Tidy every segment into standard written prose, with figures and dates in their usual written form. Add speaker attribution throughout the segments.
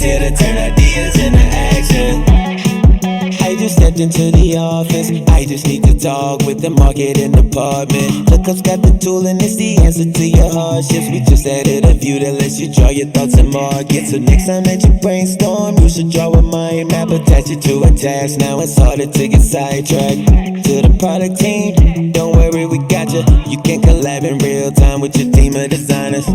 Speaker 1: here to turn ideas into action. I just stepped into the office. I just need to talk with the marketing department. ClickUp's got the tool and it's the answer to your hardships. We just added a view that lets you draw your thoughts and market. So next time that you brainstorm, you should draw a mind map, attach it to a task. Now it's harder to get sidetracked. To the product team, don't worry, we got you. You can collab in real time with your team of designers.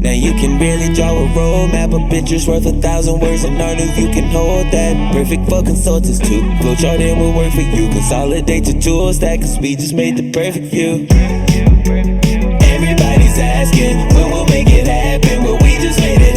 Speaker 1: Now you can really draw a roadmap, a picture's worth 1,000 words, and I know you can hold that. Perfect for consultants too. Flowcharting will work for you. Consolidate your tool stack, cause we just made the perfect view. Everybody's asking when we'll make it happen, well we just made it